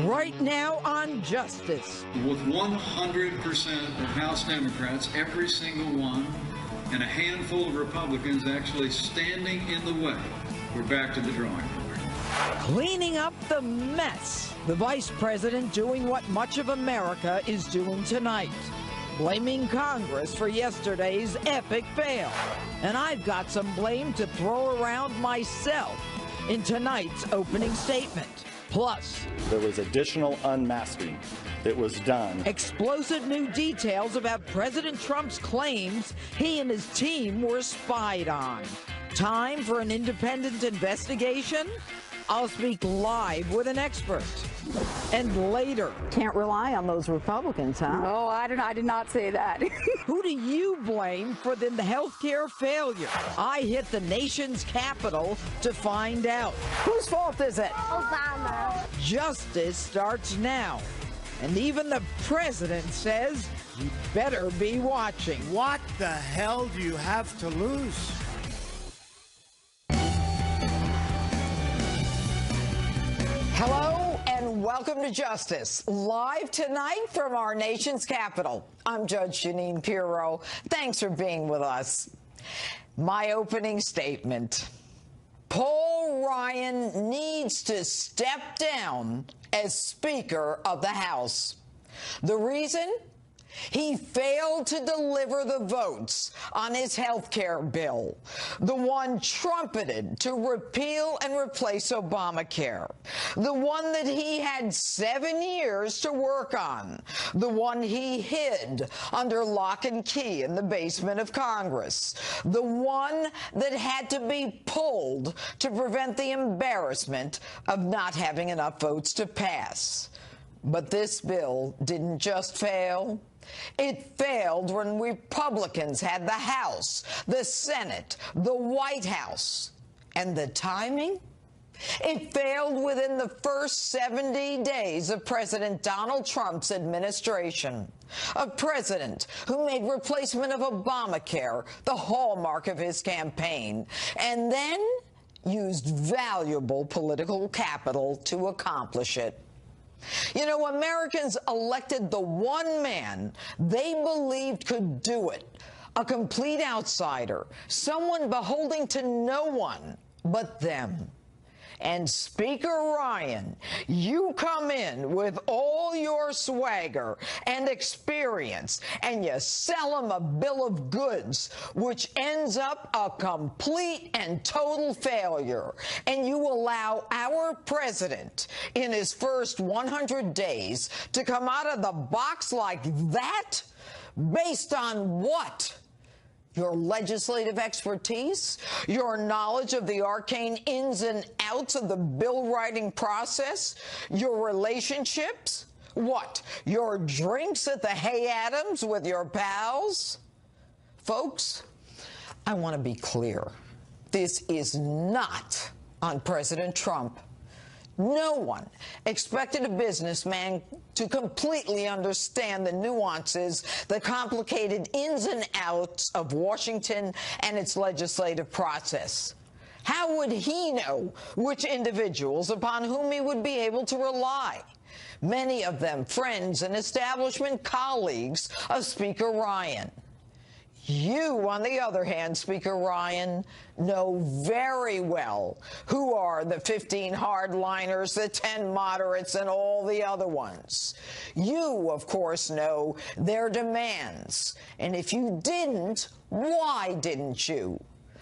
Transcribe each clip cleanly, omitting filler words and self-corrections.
right now on Justice. With 100% of House Democrats, every single one, and a handful of Republicans actually standing in the way, we're back to the drawing board. Cleaning up the mess. The vice president doing what much of America is doing tonight, blaming Congress for yesterday's epic fail. And I've got some blame to throw around myself in tonight's opening statement. Plus, there was additional unmasking that was done. Explosive new details about President Trump's claims he and his team were spied on. Time for an independent investigation? I'll speak live with an expert. And later. Can't rely on those Republicans, huh? Oh, I did not say that. Who do you blame for the healthcare failure? I hit the nation's capital to find out. Whose fault is it? Obama. Justice starts now. And even the president says you better be watching. What the hell do you have to lose? Hello and welcome to Justice, live tonight from our nation's capital. I'm Judge Jeanine Pirro. Thanks for being with us. My opening statement. Paul Ryan needs to step down as Speaker of the House. The reason? He failed to deliver the votes on his health care bill, the one trumpeted to repeal and replace Obamacare, the one that he had 7 years to work on, the one he hid under lock and key in the basement of Congress, the one that had to be pulled to prevent the embarrassment of not having enough votes to pass. But this bill didn't just fail. It failed when Republicans had the House, the Senate, the White House. And the timing? It failed within the first 70 days of President Donald Trump's administration. A president who made replacement of Obamacare the hallmark of his campaign, and then used valuable political capital to accomplish it. You know, Americans elected the one man they believed could do it, a complete outsider, someone beholden to no one but them. And Speaker Ryan, you come in with all your swagger and experience, and you sell him a bill of goods, which ends up a complete and total failure. And you allow our president, in his first 100 days, to come out of the box like that? Based on what? Your legislative expertise, your knowledge of the arcane ins and outs of the bill writing process, your relationships, what, your drinks at the Hay Adams with your pals? Folks, I want to be clear. This is not on President Trump. No one expected a businessman to completely understand the nuances, the complicated ins and outs of Washington and its legislative process. How would he know which individuals upon whom he would be able to rely? Many of them friends and establishment colleagues of Speaker Ryan. You, on the other hand, Speaker Ryan, know very well who are the 15 hardliners, the 10 moderates, and all the other ones. You, of course, know their demands. And if you didn't, why didn't you?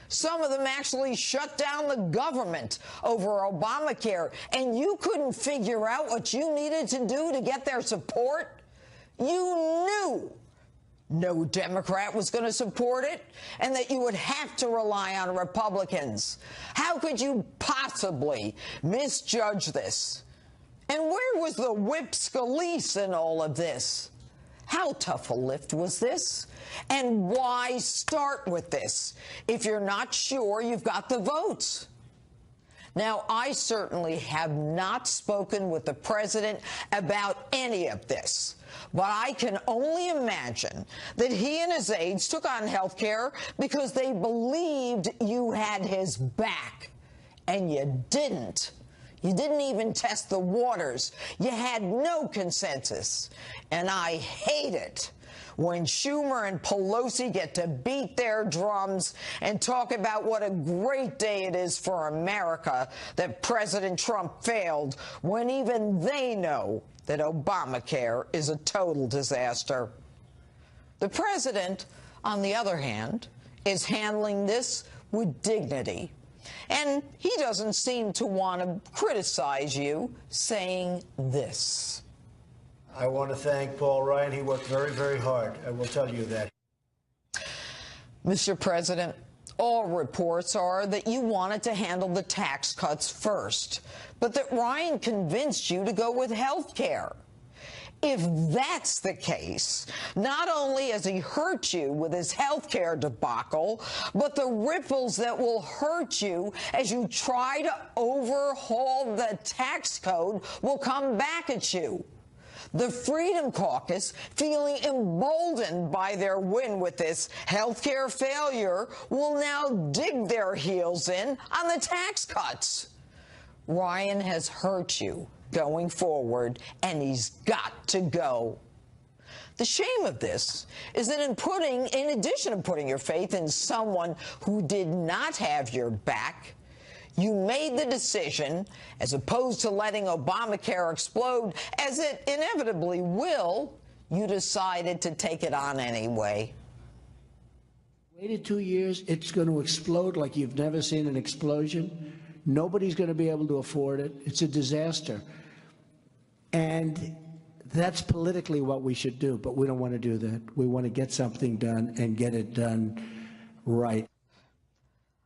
Some of them actually shut down the government over Obamacare, and you couldn't figure out what you needed to do to get their support? You knew no Democrat was going to support it, and that you would have to rely on Republicans. How could you possibly misjudge this? And where was the whip Scalise in all of this? How tough a lift was this? And why start with this if you're not sure you've got the votes? Now, I certainly have not spoken with the president about any of this, but I can only imagine that he and his aides took on health care because they believed you had his back, and you didn't. You didn't even test the waters. You had no consensus. And I hate it when Schumer and Pelosi get to beat their drums and talk about what a great day it is for America that President Trump failed, when even they know that Obamacare is a total disaster. The president, on the other hand, is handling this with dignity. And he doesn't seem to want to criticize you, saying this. I want to thank Paul Ryan. He worked very, very hard. I will tell you that. Mr. President, all reports are that you wanted to handle the tax cuts first, but that Ryan convinced you to go with health care. If that's the case, not only has he hurt you with his health care debacle, but the ripples that will hurt you as you try to overhaul the tax code will come back at you. The Freedom Caucus, feeling emboldened by their win with this health care failure, will now dig their heels in on the tax cuts. Ryan has hurt you going forward, and he's got to go. The shame of this is that in addition to putting your faith in someone who did not have your back, you made the decision, as opposed to letting Obamacare explode, as it inevitably will, you decided to take it on anyway. Waited 2 years, it's going to explode like you've never seen an explosion. Nobody's going to be able to afford it. It's a disaster. And that's politically what we should do, but we don't want to do that. We want to get something done and get it done right.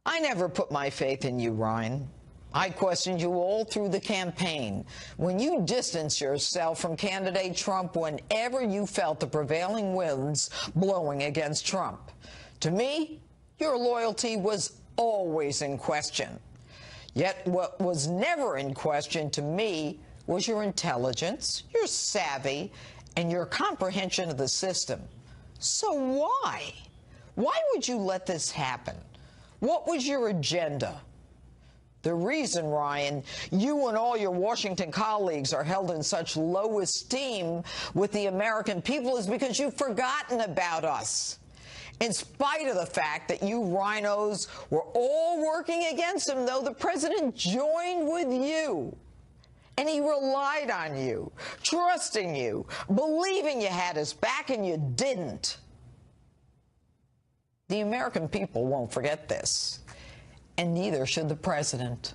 I never put my faith in you, Ryan. I questioned you all through the campaign, when you distanced yourself from candidate Trump whenever you felt the prevailing winds blowing against Trump. To me, your loyalty was always in question. Yet what was never in question to me was your intelligence, your savvy, and your comprehension of the system. So why? Why would you let this happen? What was your agenda? The reason, Ryan, you and all your Washington colleagues are held in such low esteem with the American people is because you've forgotten about us. In spite of the fact that you rhinos were all working against him, though, the president joined with you. And he relied on you, trusting you, believing you had his back, and you didn't. The American people won't forget this, and neither should the president.